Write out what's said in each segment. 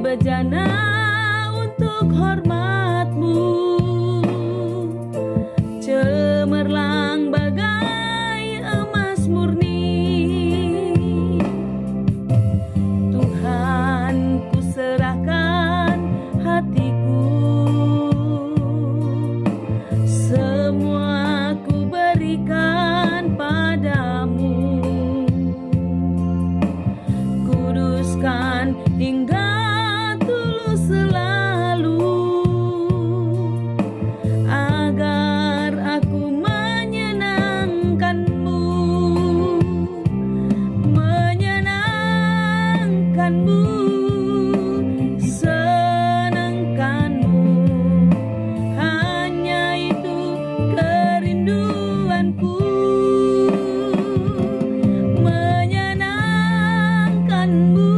bejana untuk hormat-Mu, cemerlang bagai emas murni. Tuhan, ku serahkan hatiku, semua ku berikan padamu. Kuduskan hingga tulus selalu, agar aku menyenangkan-Mu, senangkan-Mu, hanya itu kerinduanku. Menyenangkan-Mu,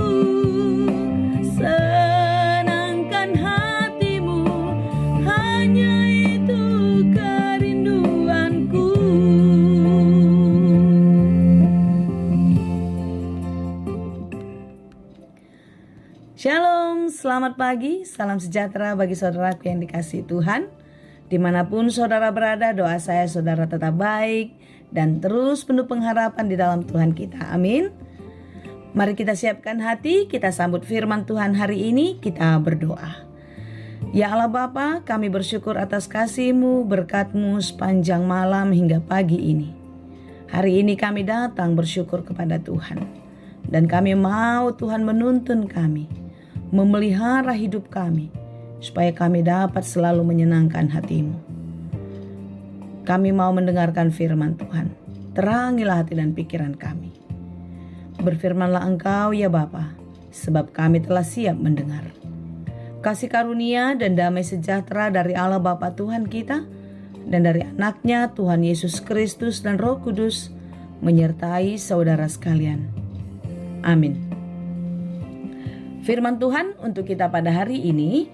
senangkan hatimu, hanya itu kerinduanku. Shalom, selamat pagi, salam sejahtera bagi saudaraku yang dikasihi Tuhan. Dimanapun saudara berada, doa saya saudara tetap baik dan terus penuh pengharapan di dalam Tuhan kita. Amin. Mari kita siapkan hati, kita sambut firman Tuhan hari ini, kita berdoa. Ya Allah Bapa, kami bersyukur atas kasih-Mu, berkat-Mu sepanjang malam hingga pagi ini. Hari ini kami datang bersyukur kepada Tuhan. Dan kami mau Tuhan menuntun kami, memelihara hidup kami, supaya kami dapat selalu menyenangkan hati-Mu. Kami mau mendengarkan firman Tuhan. Terangilah hati dan pikiran kami. Berfirmanlah Engkau ya Bapa, sebab kami telah siap mendengar. Kasih karunia dan damai sejahtera dari Allah Bapa Tuhan kita, dan dari anaknya Tuhan Yesus Kristus dan Roh Kudus, menyertai saudara sekalian. Amin. Firman Tuhan untuk kita pada hari ini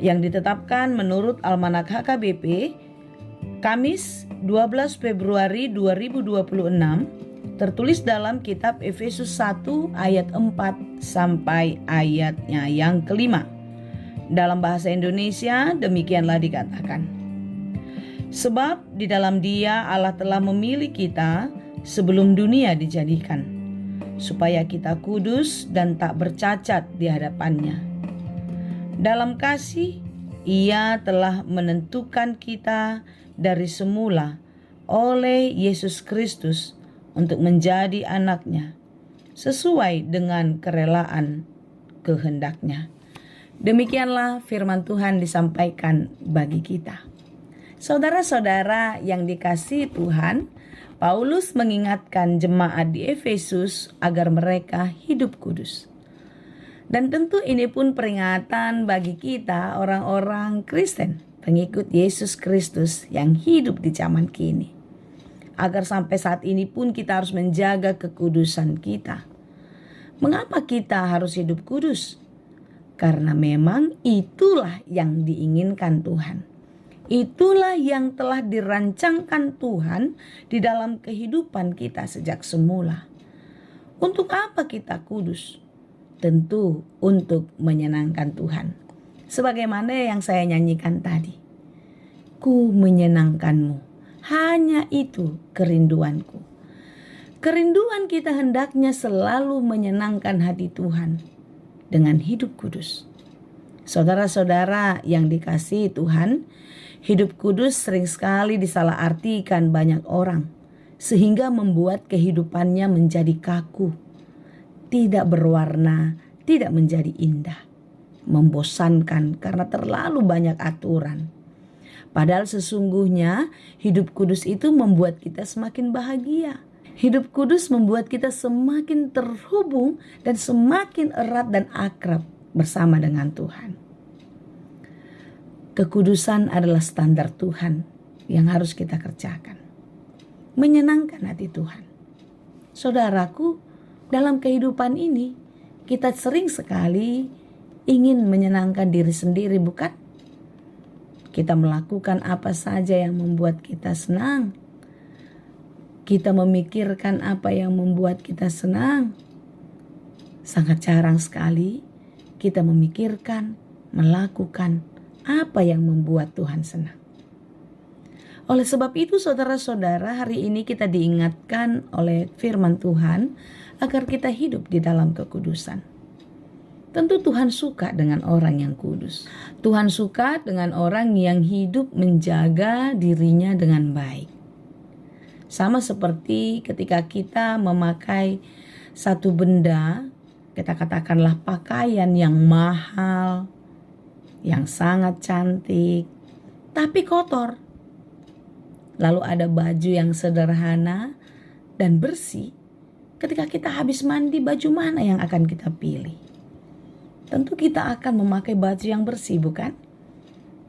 yang ditetapkan menurut Almanak HKBP Kamis 12 Februari 2026, tertulis dalam kitab Efesus 1 ayat 4 sampai ayatnya yang kelima. Dalam bahasa Indonesia demikianlah dikatakan. Sebab di dalam Dia Allah telah memilih kita sebelum dunia dijadikan, supaya kita kudus dan tak bercacat di hadapan-Nya. Dalam kasih, Ia telah menentukan kita dari semula oleh Yesus Kristus untuk menjadi anak-Nya, sesuai dengan kerelaan kehendak-Nya. Demikianlah firman Tuhan disampaikan bagi kita. Saudara-saudara yang dikasihi Tuhan, Paulus mengingatkan jemaat di Efesus agar mereka hidup kudus. Dan tentu ini pun peringatan bagi kita orang-orang Kristen, pengikut Yesus Kristus yang hidup di zaman kini. Agar sampai saat ini pun kita harus menjaga kekudusan kita. Mengapa kita harus hidup kudus? Karena memang itulah yang diinginkan Tuhan. Itulah yang telah dirancangkan Tuhan di dalam kehidupan kita sejak semula. Untuk apa kita kudus? Tentu untuk menyenangkan Tuhan. Sebagaimana yang saya nyanyikan tadi. Ku menyenangkan-Mu, hanya itu kerinduanku. Kerinduan kita hendaknya selalu menyenangkan hati Tuhan dengan hidup kudus. Saudara-saudara yang dikasihi Tuhan, hidup kudus sering sekali disalahartikan banyak orang, sehingga membuat kehidupannya menjadi kaku, tidak berwarna, tidak menjadi indah, membosankan karena terlalu banyak aturan. Padahal sesungguhnya hidup kudus itu membuat kita semakin bahagia. Hidup kudus membuat kita semakin terhubung dan semakin erat dan akrab bersama dengan Tuhan. Kekudusan adalah standar Tuhan yang harus kita kerjakan. Menyenangkan hati Tuhan. Saudaraku, dalam kehidupan ini kita sering sekali ingin menyenangkan diri sendiri, bukan? Kita melakukan apa saja yang membuat kita senang. Kita memikirkan apa yang membuat kita senang. Sangat jarang sekali kita memikirkan, melakukan apa yang membuat Tuhan senang. Oleh sebab itu saudara-saudara, hari ini kita diingatkan oleh firman Tuhan agar kita hidup di dalam kekudusan. Tentu Tuhan suka dengan orang yang kudus. Tuhan suka dengan orang yang hidup menjaga dirinya dengan baik. Sama seperti ketika kita memakai satu benda, kita katakanlah pakaian yang mahal, yang sangat cantik, tapi kotor. Lalu ada baju yang sederhana dan bersih. Ketika kita habis mandi, baju mana yang akan kita pilih? Tentu kita akan memakai baju yang bersih, bukan?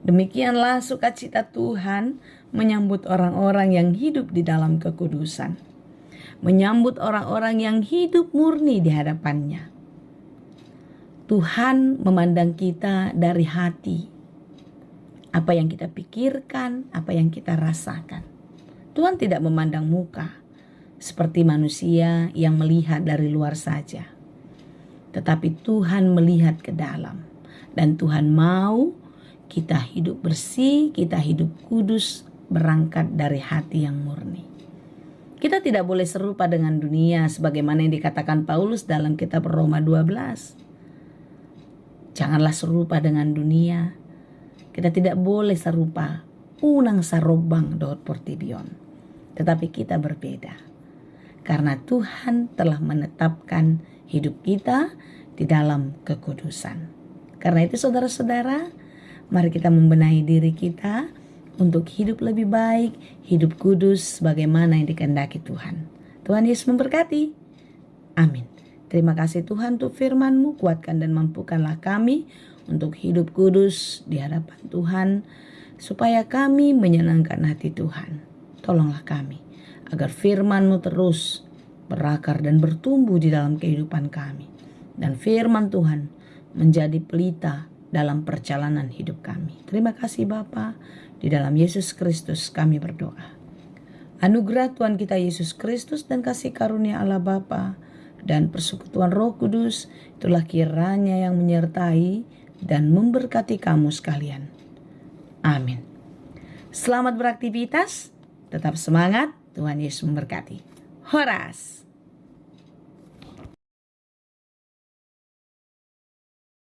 Demikianlah sukacita Tuhan menyambut orang-orang yang hidup di dalam kekudusan. Menyambut orang-orang yang hidup murni di hadapannya. Tuhan memandang kita dari hati. Apa yang kita pikirkan, apa yang kita rasakan. Tuhan tidak memandang muka seperti manusia yang melihat dari luar saja. Tetapi Tuhan melihat ke dalam. Dan Tuhan mau kita hidup bersih, kita hidup kudus, berangkat dari hati yang murni. Kita tidak boleh serupa dengan dunia sebagaimana yang dikatakan Paulus dalam kitab Roma 12. Janganlah serupa dengan dunia. Kita tidak boleh serupa unang sarobang dot portibion. Tetapi kita berbeda. Karena Tuhan telah menetapkan hidup kita di dalam kekudusan. Karena itu saudara-saudara, mari kita membenahi diri kita untuk hidup lebih baik, hidup kudus bagaimana yang dikehendaki Tuhan. Tuhan Yesus memberkati. Amin. Terima kasih Tuhan untuk firman-Mu, kuatkan dan mampukanlah kami untuk hidup kudus di hadapan Tuhan, supaya kami menyenangkan hati Tuhan. Tolonglah kami, agar firman-Mu terus berakar dan bertumbuh di dalam kehidupan kami. Dan firman Tuhan menjadi pelita dalam perjalanan hidup kami. Terima kasih Bapa, di dalam Yesus Kristus kami berdoa. Anugerah Tuhan kita Yesus Kristus dan kasih karunia Allah Bapa dan persekutuan Roh Kudus itulah kiranya yang menyertai dan memberkati kamu sekalian. Amin. Selamat beraktivitas, tetap semangat, Tuhan Yesus memberkati. Horas.